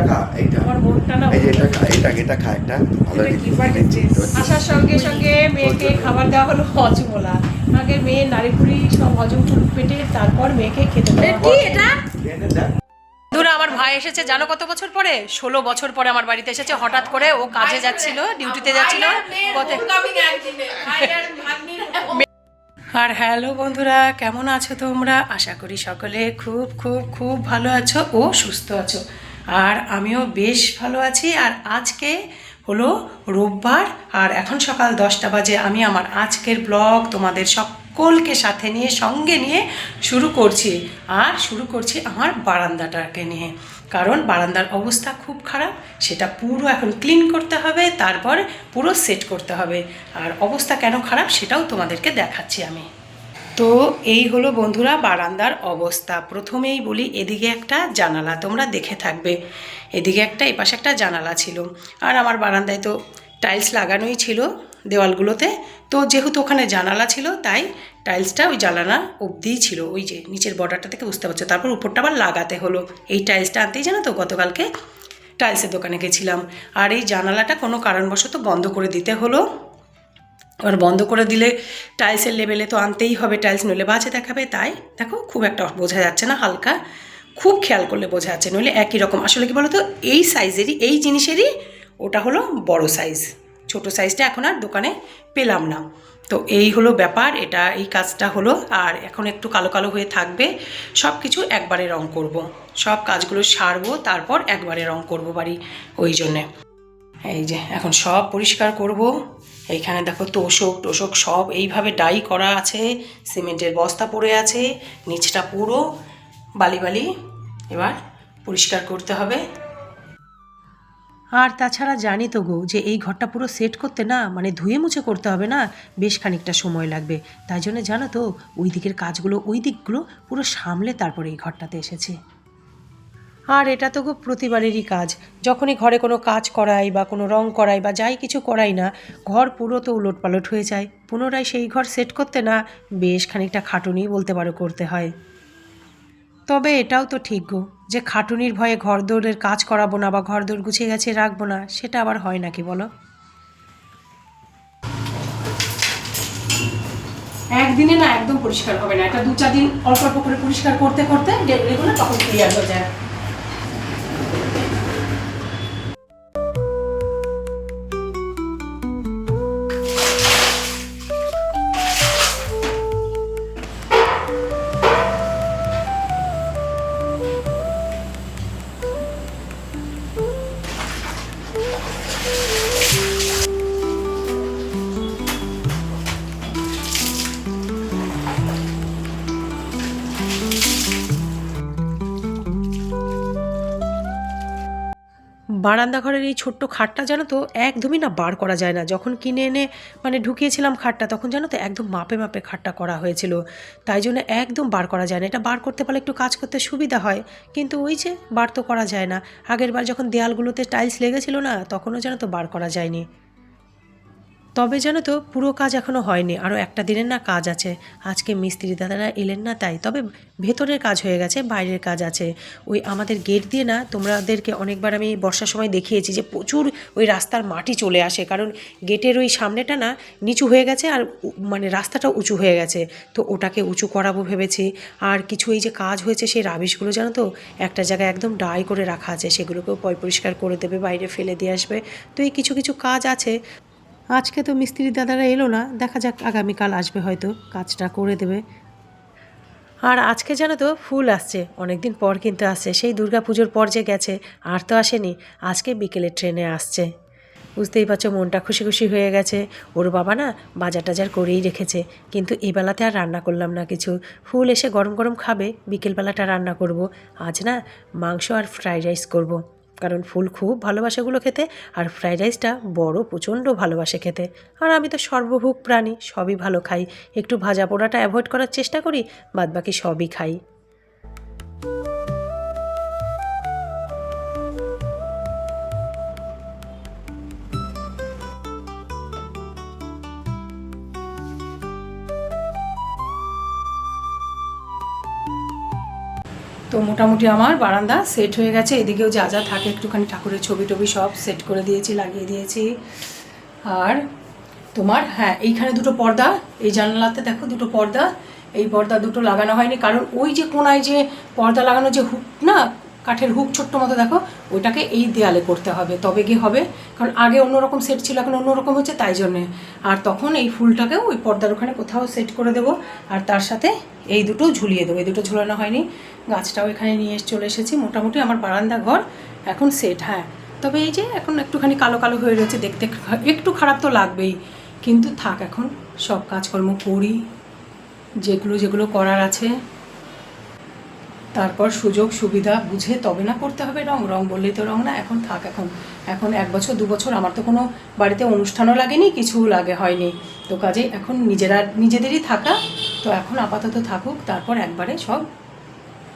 খা এইটা, আমার মনটা না এই যে এটা খা একটা ভালো আসার সঙ্গে সঙ্গে মেয়েকে খাবার দেওয়া হলো হজমোলা। আগে মেয়ে নাড়িভুড়ি সব হজম করুক পেটে, তারপর মেয়েকে খেতে দেওয়া। কি এটা? বন্ধুরা, আমার ভাই এসেছে জানো কত বছর পরে? 16 বছর পরে আমার বাড়িতে এসেছে। হঠাৎ করে ও কাজে যাচ্ছিল, ডিউটিতে যাচ্ছিল। আর হ্যালো বন্ধুরা, কেমন আছো তোমরা? আশা করি সকলে খুব খুব খুব ভালো আছো ও সুস্থ আছো। আর আমিও বেশ ভালো আছি। আর আজকে হলো রোববার, আর এখন সকাল 10টা বাজে। আমি আমার আজকের ব্লগ তোমাদের সকলকে সাথে নিয়ে, সঙ্গে নিয়ে শুরু করছি। আর শুরু করছি আমার বারান্দাটাকে নিয়ে, কারণ বারান্দার অবস্থা খুব খারাপ। সেটা পুরো এখন ক্লিন করতে হবে, তারপর পুরো সেট করতে হবে। আর অবস্থা কেন খারাপ সেটাও তোমাদেরকে দেখাচ্ছি আমি। তো এই হলো বন্ধুরা বারান্দার অবস্থা। প্রথমেই বলি, এদিকে একটা জানালা, তোমরা দেখে থাকবে। এদিকে একটা, এপাশে একটা জানালা ছিল। আর আমার বারান্দায় তো টাইলস লাগানোই ছিল দেওয়ালগুলোতে। তো যেহেতু ওখানে জানালা ছিল, তাই টাইলসটা ওই জানালা অবধিই ছিল, ওই যে নিচের বর্ডারটা থেকে বুঝতে পারছো। তারপর উপরটা আবার লাগাতে হলো। এই টাইলসটা আনতেই জানো তো গতকালকে টাইলসের দোকানে গেছিলাম। আর এই জানালাটা কোনো কারণবশত বন্ধ করে দিতে হলো। আর বন্ধ করে দিলে টাইলসের লেভেলে তো আনতেই হবে, টাইলস নইলে বাজে দেখাবে। তাই দেখো খুব একটা বোঝা যাচ্ছে না, হালকা খুব খেয়াল করলে বোঝা যাচ্ছে, নইলে একই রকম। আসলে কি বলো তো, এই সাইজেরই, এই জিনিসেরই ওটা হলো বড় সাইজ, ছোট সাইজটা এখন আর দোকানে পেলাম না। তো এই হলো ব্যাপার, এটা এই কাজটা হলো। আর এখন একটু কালো কালো হয়ে থাকবে। সব কিছু একবারে রং করব, সব কাজগুলো সারবো, তারপর একবারে রং করব বাড়ি। ওই জন্যে এই যে এখন সব পরিষ্কার করব। এইখানে দেখো তোষক টোষক সব এইভাবে ডাই করা আছে, সিমেন্টের বস্তা পড়ে আছে, নিচটা পুরো বালি বালি। এবার পরিষ্কার করতে হবে। আর তাছাড়া জানি তো গো, যে এই ঘরটা পুরো সেট করতে না, মানে ধুয়ে মুছে করতে হবে না, বেশ খানিকটা সময় লাগবে। তাই জন্য জানো তো, ওই দিকের কাজগুলো, ওই দিকগুলো পুরো সামলে তারপরে এই ঘরটাতে এসেছি। আর এটা তো খুব প্রতিবারেরই কাজ। যখনই ঘরে কোনো কাজ করাই বা কোনো রং করাই বা যাই কিছু করাই না, ঘর পুরো তো উলটপালট হয়ে যায়। পুনরায় সেই ঘর সেট করতে না বেশ খানিকটা খাটুনি বলতে পারো করতে হয়। তবে এটাও তো ঠিক গো, যে খাটুনির ভয়ে ঘরদোরের কাজ করাবো না বা ঘরদোর গুছিয়ে গেছে রাখবো না, সেটা আবার হয় নাকি বলো? একদিনে না একদম পরিষ্কার হবে না, এটা 2-4 দিন অল্প অল্প করে পরিষ্কার করতে করতে এগুলো তখন ক্লিয়ার হয়ে যায়। বারান্দা ঘরের এই ছোট্ট খাটটা জানো তো একদমই না বার করা যায় না। যখন কিনে এনে মানে ঢুকিয়েছিলাম খাটটা, তখন জানো তো একদম মাপে মাপে খাটটা করা হয়েছিল। তাই জন্য একদম বার করা যায় না। এটা বার করতে পারলে একটু কাজ করতে সুবিধা হয়, কিন্তু ওই যে বার তো করা যায় না। আগের বার যখন দেয়ালগুলোতে টাইলস লেগেছিল না, তখনও জানো তো বার করা যায়নি। তবে জানো তো পুরো কাজ এখনও হয়নি, আরও একটা দিনের না কাজ আছে। আজকে মিস্ত্রি দাদারা এলেন না, তাই। তবে ভেতরের কাজ হয়ে গেছে, বাইরের কাজ আছে। ওই আমাদের গেট দিয়ে না, তোমাদেরকে অনেকবার আমি বর্ষার সময় দেখিয়েছি যে প্রচুর ওই রাস্তার মাটি চলে আসে, কারণ গেটের ওই সামনেটা না নিচু হয়ে গেছে, আর মানে রাস্তাটা উঁচু হয়ে গেছে। তো ওটাকে উঁচু করাবো ভেবেছি। আর কিছু এই যে কাজ হয়েছে সেই রাবিশগুলো জানো তো একটা জায়গায় একদম ডাই করে রাখা আছে, সেগুলোকেও পরিষ্কার করে দেবে, বাইরে ফেলে দিয়ে আসবে। তো এই কিছু কিছু কাজ আছে। আজকে তো মিস্ত্রি দাদারা এলো না, দেখা যাক আগামীকাল আসবে, হয়তো কাজটা করে দেবে। আর আজকে জানো তো ফুল আসছে, অনেক দিন পর কিন্তু আসছে, সেই দুর্গা পুজোর পর যে গেছে আর তো আসেনি। আজকে বিকেলে ট্রেনে আসছে। বুঝতেই পারছো, মনটা খুশি খুশি হয়ে গেছে। ওর বাবা না বাজার টাজার করেই রেখেছে, কিন্তু এবেলাতে আর রান্না করলাম না কিছু। ফুল এসে গরম গরম খাবে, বিকেলবেলাটা রান্না করব। আজ না মাংস আর ফ্রাইড রাইস করব, কারণ ফুল খুব ভালোবাসে ওগুলো খেতে। আর ফ্রাইড রাইসটা বড় প্রচণ্ড ভালোবাসে খেতে। আর আমি তো সর্বভুক প্রাণী, সবই ভালো খাই। একটু ভাজা পোড়াটা অ্যাভয়েড করার চেষ্টা করি, বাদবাকি সবই খাই। তো মোটামুটি আমার বারান্দা সেট হয়ে গেছে। এদিকেও যা যা থাকে একটুখানি ঠাকুরের ছবি টবি সব সেট করে দিয়েছি, লাগিয়ে দিয়েছি। আর তোমার হ্যাঁ, এইখানে দুটো পর্দা, এই জানালাতে দেখো দুটো পর্দা, এই পর্দা দুটো লাগানো হয়নি কারণ ওই যে কোনায় যে পর্দা লাগানো যে হুক না, কাঠের হুক ছোট্ট মতো দেখো, ওইটাকে এই দেয়ালে করতে হবে, তবে গিয়ে হবে। কারণ আগে অন্যরকম সেট ছিল, এখন অন্যরকম হচ্ছে, তাই জন্যে। আর তখন এই ফুলটাকেও ওই পর্দার ওখানে কোথাও সেট করে দেবো। আর তার সাথে এই দুটো ঝুলিয়ে দেবো, এই দুটো ঝুলানো হয়নি। গাছটাও এখানে নিয়ে চলে এসেছি। মোটামুটি আমার বারান্দা ঘর এখন সেট। হ্যাঁ, তবে এই যে এখন একটুখানি কালো কালো হয়ে রয়েছে, দেখতে একটু খারাপ তো লাগবেই, কিন্তু থাক, এখন সব কাজকর্ম করি যেগুলো যেগুলো করার আছে, তারপর সুযোগ সুবিধা বুঝে তবে না করতে হবে। রং রং বললেই তো রং না, এখন থাক। এখন 1 বছর 2 বছর আমার তো কোনো বাড়িতে অনুষ্ঠানও লাগেনি, কিছু হয়নি, তো কাজে এখন নিজেদেরই থাকা, তো এখন আপাতত থাকুক। তারপর একবারে সব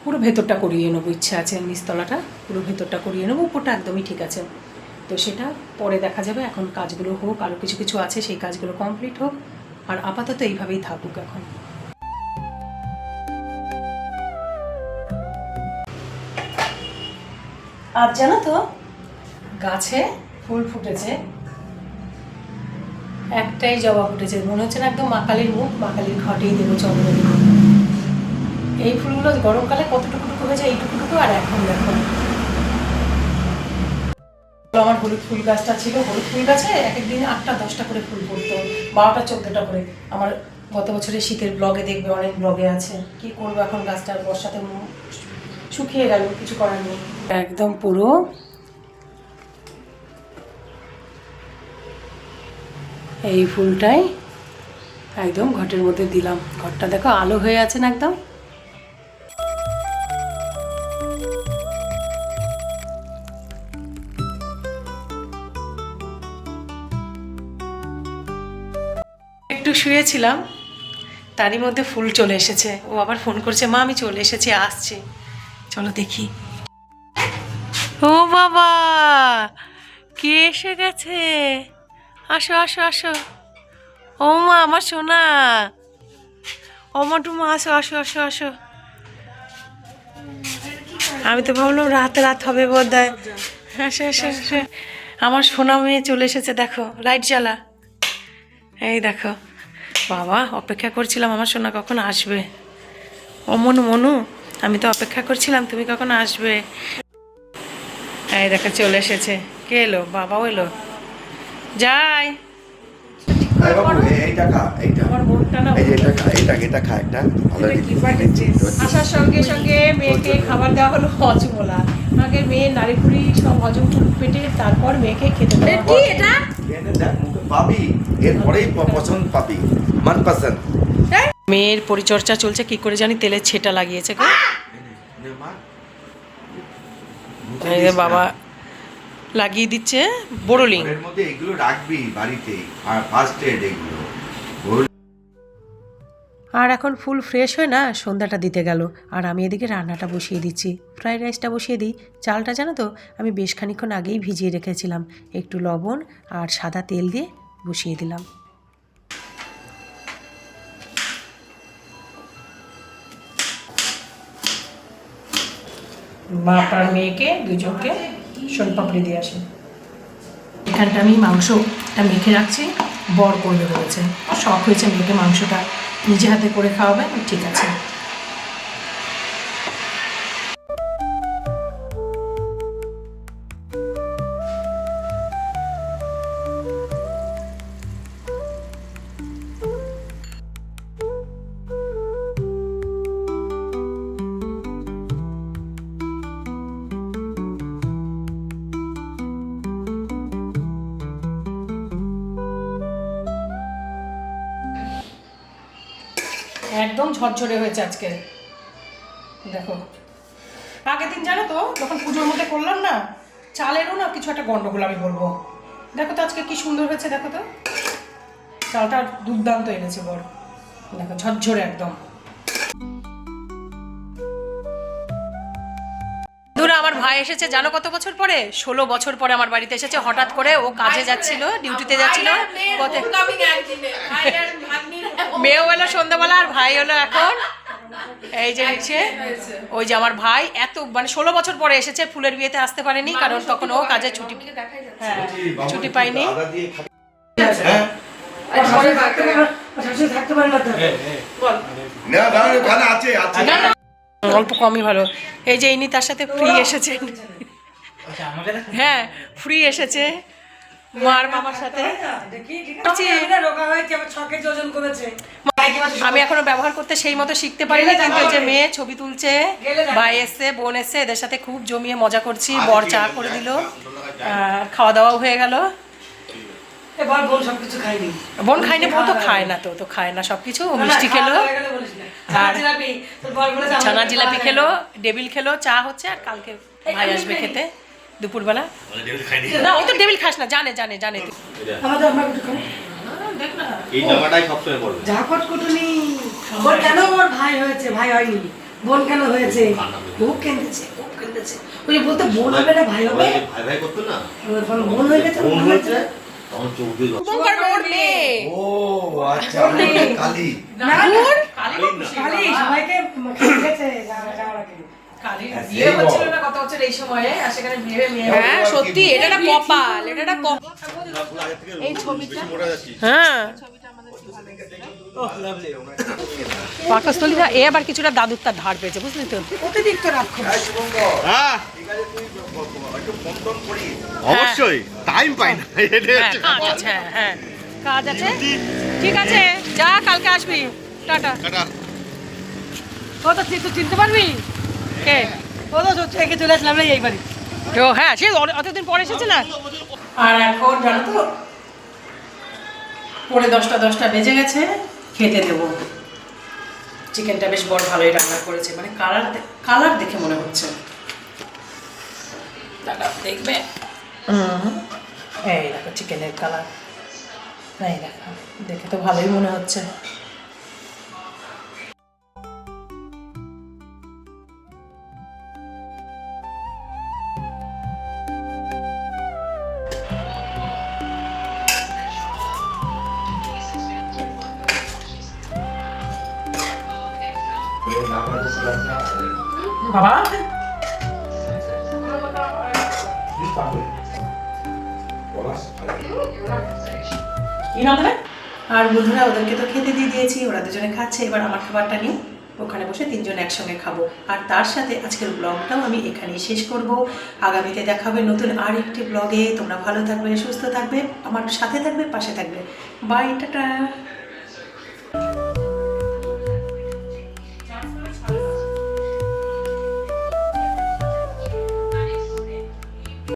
পুরো ভেতরটা করিয়ে নেবো, ইচ্ছা আছে নিচতলাটা পুরো ভেতরটা করিয়ে নেবো, উপরটা একদমই ঠিক আছে। তো সেটা পরে দেখা যাবে, এখন কাজগুলো হোক, আরও কিছু কিছু আছে সেই কাজগুলো কমপ্লিট হোক, আর আপাতত এইভাবেই থাকুক এখন। আজ জানো তো গাছে ফুল ফুটেছে, একটাই জবা ফুটেছে, মনে হচ্ছে না একদম মা কালীর মুখ, মা কালীর ঘটেই দেবো, চন্দ্র দেবো। এই ফুলগুলো গরমকালে কতটুকু হয়ে যায়, এইটুকুটুকু। আর এখন দেখো আমার হলুদ ফুল গাছটা ছিল, হলুদ ফুল গাছে এক একদিন 8টা 10টা করে ফুল পড়তো, 12টা 14টা করে। আমার গত বছরের শীতের ব্লগে দেখবে, অনেক ব্লগে আছে। কি করবো এখন, গাছটার বর্ষাতে শুকিয়ে গেল, কিছু করার নেই। একদম পুরো এই ফুলটাই একদম ঘটের মধ্যে দিলাম। ঘরটা দেখো আলো হয়ে আছে না একদম। একটু শুয়েছিলাম, তারই মধ্যে ফুল চলে এসেছে। ও আবার ফোন করছে, মা আমি চলে এসেছি, আসছি, চলো দেখি। ও বাবা, কে এসে গেছে? আসো আসো আসো। ও মা, আমার সোনা, ও মাটুমা, আসো আসো আসো আসো। আমি তো ভাবলাম রাত হবে বোধ হয়। আসো আসো আসো, আমার সোনা মেয়ে চলে এসেছে, দেখো লাইট জ্বালা। এই দেখো, বাবা অপেক্ষা করছিলাম আমার সোনা কখন আসবে। ও মনু মনু, আমি তো অপেক্ষা করছিলাম তুমি কখন আসবে। এই দেখো চলে এসেছে। কে এলো? বাবাও এলো। যাই। এইটা খা, এইটা আমার মনটা না, এই যে এটা খা, একটা ভালো আসার সঙ্গে সঙ্গে মেয়েকে খাবার দেওয়া হলো হজমোলা। আগে মেয়ে নাড়িভুড়ি সব হজম করুক পেটে, তারপর মেয়েকে খেতে দেওয়া। কি এটা? দেখ মুখে পাবি, এরপরেই পছন্দ পাবি, মনপসন্দ। মেয়ের পরিচর্যা চলছে, কি করে জানি তেলের ছেটা লাগিয়েছে গো। এই যে বাবা লাগিয়ে দিচ্ছে বোরোলিং। এর মধ্যে এগুলো রাখবি বাড়িতে, আর ফার্স্ট এড এগুলো। আর এখন ফুল ফ্রেশ হয়ে না সন্ধ্যাটা দিতে গেল, আর আমি এদিকে রান্নাটা বসিয়ে দিচ্ছি, ফ্রাইড রাইসটা বসিয়ে দিই। চালটা জানো তো আমি বেশ খানিকক্ষণ আগেই ভিজিয়ে রেখেছিলাম, একটু লবণ আর সাদা তেল দিয়ে বসিয়ে দিলাম। বাপ আর মেয়েকে দুজনকে শোলপাপড়ি দিয়ে আসে। এখানটা আমি মাংসটা মেখে রাখছি, বর করবে বলেছে, শখ হয়েছে মেয়েকে মাংসটা নিজে হাতে করে খাওয়াবে, ঠিক আছে। একদম ঝরঝরে হয়েছে আজকে, দেখো। আগের দিন জানো তো যখন পুজোর মধ্যে করলাম না, চালেরও না কিছু একটা গন্ডগোল আমি বলবো। দেখো তো আজকে কি সুন্দর হয়েছে, দেখো তো চালটা দুর্দান্ত এনেছে বড়, দেখো ঝরঝরে একদম। আমার ভাই এসেছে জানো কত বছর পরে? 16 বছর পরে আমার বাড়িতে এসেছে। হঠাৎ করে ও কাজে যাচ্ছিল, ডিউটিতে যাচ্ছিল, মেয়েও এলো সন্ধ্যাবেলা, আর ভাই হলো এখন এই যে নিচ্ছে ওই যে আমার ভাই এত মানে 16 বছর পরে এসেছে, ফুলের বিয়েতে আসতে পারেনি কারণ তখন ও কাজে ছুটি, হ্যাঁ ছুটি পাইনি। হ্যাঁ না না ওখানে আছে আছে অল্প কমই ভালো। এই যে ইনি তার সাথে ফ্রি এসেছেন, হ্যাঁ ফ্রি এসেছে মার মামার সাথে। আমি এখনো ব্যবহার করতে সেই মতো শিখতে পারিনি, কিন্তু এই যে মেয়ে ছবি তুলছে, ভাই এসছে, বোন এসছে, এদের সাথে খুব জমিয়ে মজা করছি। বর চা করে দিল, খাওয়া দাওয়াও হয়ে গেল। বোন খায়নি, বোন তো খায় না, তো খায় না সবকিছু। মিষ্টি খেলো আর ছানা জিলাপি খেলো, ডেবিল খেলো, চা হচ্ছে। আর কালকে ভাই আসবে খেতে দুপুরবেলা। না ও তো ডেবিল খাস না, জানে জানে জানে। এই জামাটাই সবসময় পরবে। ঝাপট কুটুনি ওর কেন ওর ভাই হয়েছে, ভাই হয়নি, বোন কেন হয়েছে, খুব কেঁদেছে, খুব কেঁদেছে। ওই যে বলতে বোন হবে না ভাই হবে, ভাই ভাই করতো না, বোন হয়ে গেছে, বোন হয়েছে তখন চোখ দিয়ে জল। শুভঙ্কর ওর মেয়ে। ও আচ্ছা কালি খালি সবাইকে খেয়েছে জামাটাকে। বিয়ে হচ্ছিল না কত বছর এই সময়ে, আর সেখানে বিয়ে মেয়ে। হ্যাঁ সত্যি, এটা একটা কপাল, এটা একটা কপাল। এই ছবিটা, হ্যাঁ পাকস্থলীটা এ আবার কিছুটা দাদুর তার ধার পেয়েছে, বুঝলি তো। অতিরিক্ত রাক্ষস। হ্যাঁ একটু ফোন টোন করি। অবশ্যই টাইম পাই না, হ্যাঁ কাজ আছে, হ্যাঁ হ্যাঁ কাজ আছে। ঠিক আছে যা, কালকে আসবি, টাটা। টাটা। ও তো তুই চিনতে পারবি কে? ও তো থেকে চলে আসলাম না এই বাড়ি। ও হ্যাঁ, সে অতদিন পরে এসেছে না। আর এখন জানো তো পরে 10টা বেজে গেছে, খেতে দেবো। চিকেনটা বেশ বড় ভালোই রান্না করেছে, মানে কালার দেখে মনে হচ্ছে। দাদা দেখবে, এই দেখো চিকেনের কালার, এই দেখো দেখে তো ভালোই মনে হচ্ছে। বাবা কি নাম দেবে? আর বন্ধুরা ওদেরকে তো খেতে দিয়ে দিয়েছি, ওরা দুজনে খাচ্ছে। এবার আমার খাবারটা নিয়ে ওখানে বসে তিনজন একসঙ্গে খাবো। আর তার সাথে আজকের ব্লগটাও আমি এখানেই শেষ করব। আগামীতে দেখা হবে নতুন আর একটি ব্লগে। তোমরা ভালো থাকবে, সুস্থ থাকবে, আমার সাথে থাকবে, পাশে থাকবে। Bye, tata.